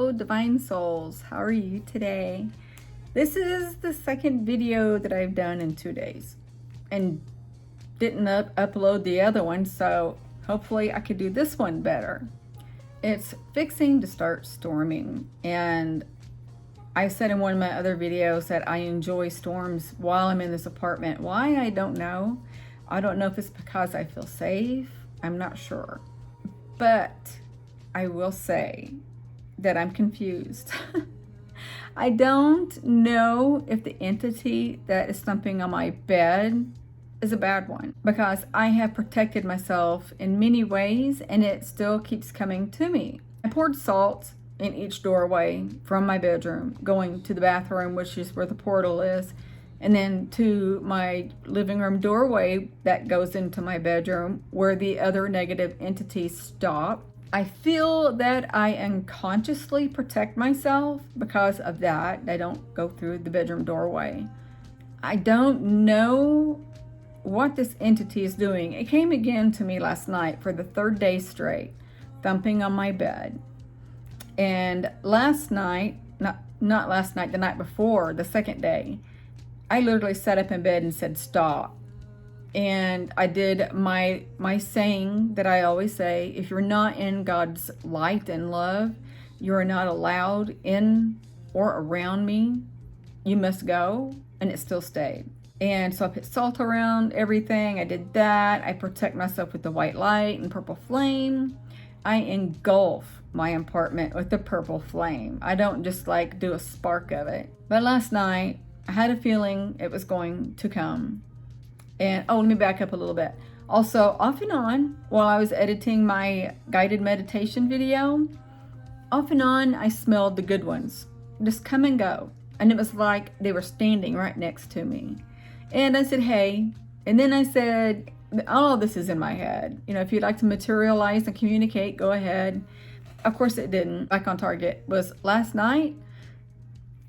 Hello, divine souls. How are you today? This is the second video that I've done in 2 days and didn't upload the other one, so hopefully I could do this one better. It's fixing to start storming, and I said in one of my other videos that I enjoy storms while I'm in this apartment. Why? I don't know. I don't know if it's because I feel safe. I'm not sure. But I will say that I'm confused. I don't know if the entity that is thumping on my bed is a bad one, because I have protected myself in many ways and it still keeps coming to me. I poured salt in each doorway from my bedroom going to the bathroom, which is where the portal is, and then to my living room doorway that goes into my bedroom where the other negative entities stop. I feel that I unconsciously protect myself because of that. I don't go through the bedroom doorway. I don't know what this entity is doing. It came again to me last night for the third day straight, thumping on my bed. And last night, not last night, the night before, the second day, I literally sat up in bed and said, stop. And I did my saying that I always say: if you're not in God's light and love, you are not allowed in or around me. You must go. And it still stayed. And so I put salt around everything. I did that. I protect myself with the white light and purple flame. I engulf my apartment with the purple flame. I don't just like do a spark of it. But last night, I had a feeling it was going to come. And let me back up a little bit. Also, off and on, while I was editing my guided meditation video, off and on, I smelled the good ones just come and go. And it was like they were standing right next to me. And I said, hey. And then I said, all of this is in my head. You know, if you'd like to materialize and communicate, go ahead. Of course it didn't. Back on target was last night.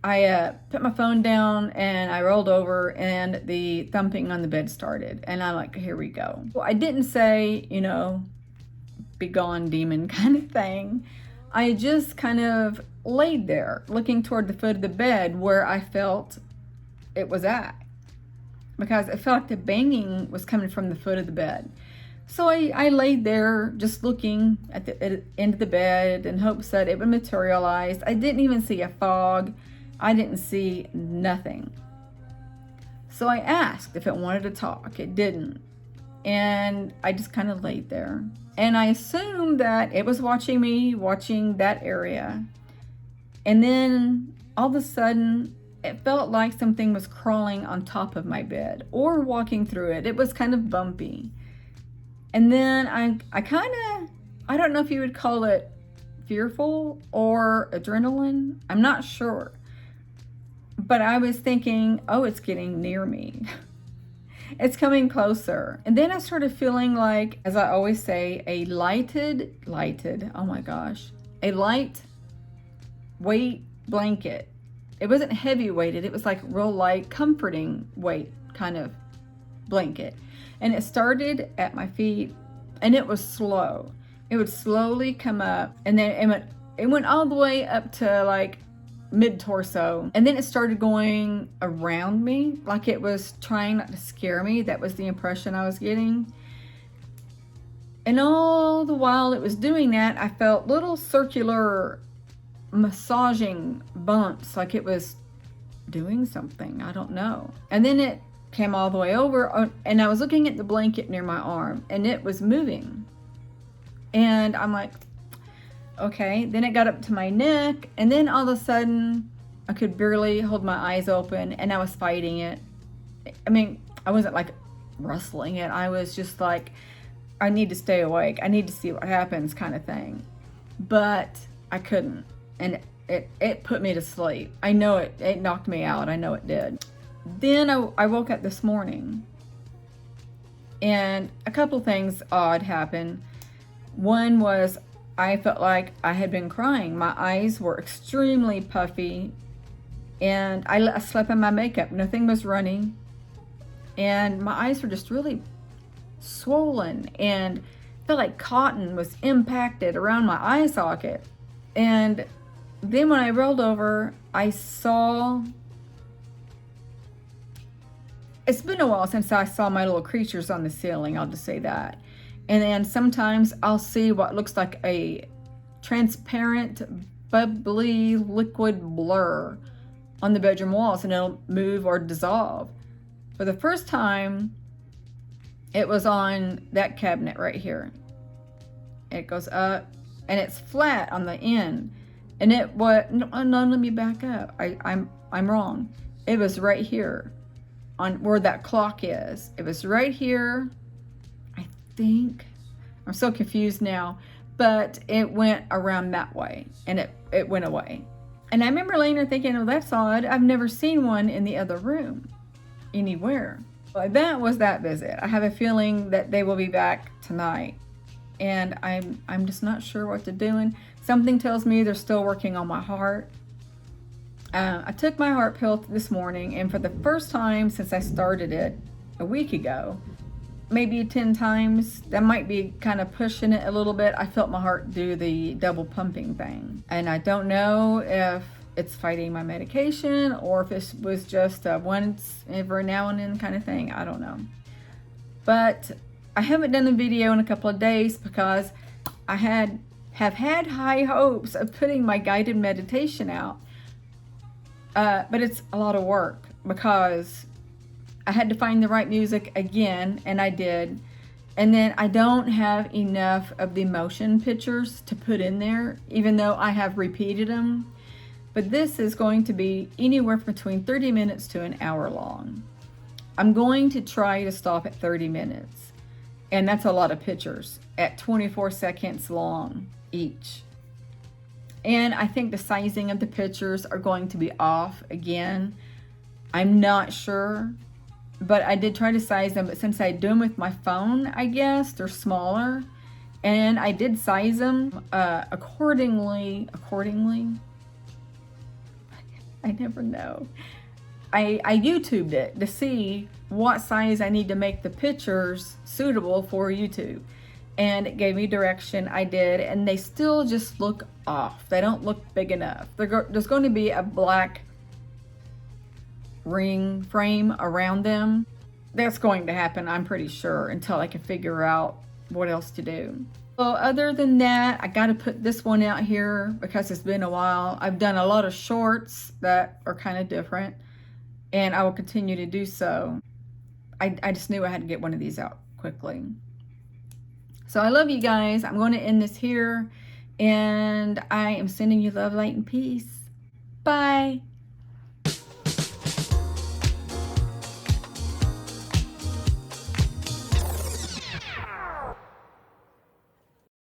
I put my phone down and I rolled over and the thumping on the bed started. And I'm like, here we go. Well, I didn't say, you know, be gone, demon kind of thing. I just kind of laid there looking toward the foot of the bed where I felt it was at, because it felt like the banging was coming from the foot of the bed. So I laid there just looking at the end of the bed in hopes that it would materialize. I didn't even see a fog. I didn't see nothing. So I asked if it wanted to talk. It didn't. And I just kind of laid there. And I assumed that it was watching me, watching that area. And then all of a sudden, it felt like something was crawling on top of my bed or walking through it. It was kind of bumpy. And then I kind of, I don't know if you would call it fearful or adrenaline. I'm not sure. But I was thinking, oh, it's getting near me. It's coming closer. And then I started feeling like, as I always say, a lighted, oh my gosh, a light weight blanket. It wasn't heavy weighted. It was like real light, comforting weight kind of blanket. And it started at my feet and it was slow. It would slowly come up and then it went all the way up to like mid-torso, and then it started going around me like it was trying not to scare me. That was the impression I was getting. And all the while it was doing that, I felt little circular massaging bumps, like it was doing something. I don't know. And then it came all the way over, and I was looking at the blanket near my arm and it was moving. And I'm like, okay. Then it got up to my neck, and then all of a sudden I could barely hold my eyes open and I was fighting it. I mean, I wasn't like rustling it. I was just like, I need to stay awake. I need to see what happens kind of thing. But I couldn't. And it put me to sleep. I know it knocked me out. I know it did. Then I woke up this morning and a couple things odd happened. One was I felt like I had been crying. My eyes were extremely puffy and I slept in my makeup. Nothing was running. And my eyes were just really swollen and felt like cotton was impacted around my eye socket. And then when I rolled over, I saw, it's been a while since I saw my little creatures on the ceiling, I'll just say that. And then sometimes I'll see what looks like a transparent, bubbly liquid blur on the bedroom walls, and it'll move or dissolve. For the first time, it was on that cabinet right here. It goes up and it's flat on the end. And it was, no, let me back up. I'm wrong. It was right here on where that clock is. It was right here, I think. I'm so confused now, but it went around that way and it went away. And I remember laying there thinking, oh, that's odd. I've never seen one in the other room anywhere. But that was that visit. I have a feeling that they will be back tonight. And I'm just not sure what they're doing. Something tells me they're still working on my heart. I took my heart pill this morning, and for the first time since I started it a week ago, maybe 10 times, that might be kind of pushing it a little bit, I felt my heart do the double pumping thing. And I don't know if it's fighting my medication or if it was just a once every now and then kind of thing. I don't know. But I haven't done a video in a couple of days because I have had high hopes of putting my guided meditation out. But it's a lot of work because I had to find the right music again, and I did. And then I don't have enough of the motion pictures to put in there, even though I have repeated them. But this is going to be anywhere between 30 minutes to an hour long. I'm going to try to stop at 30 minutes. And that's a lot of pictures at 24 seconds long each. And I think the sizing of the pictures are going to be off again. I'm not sure, but I did try to size them. But since I do them with my phone, I guess they're smaller. And I did size them accordingly. I never know. I YouTubed it to see what size I need to make the pictures suitable for YouTube. And it gave me direction. I did, and they still just look off. They don't look big enough. There's going to be a black ring frame around them. That's going to happen, I'm pretty sure, until I can figure out what else to do. Well, other than that, I got to put this one out here because it's been a while. I've done a lot of shorts that are kind of different, and I will continue to do so. I just knew I had to get one of these out quickly. So I love you guys. I'm going to end this here, and I am sending you love, light, and peace. Bye.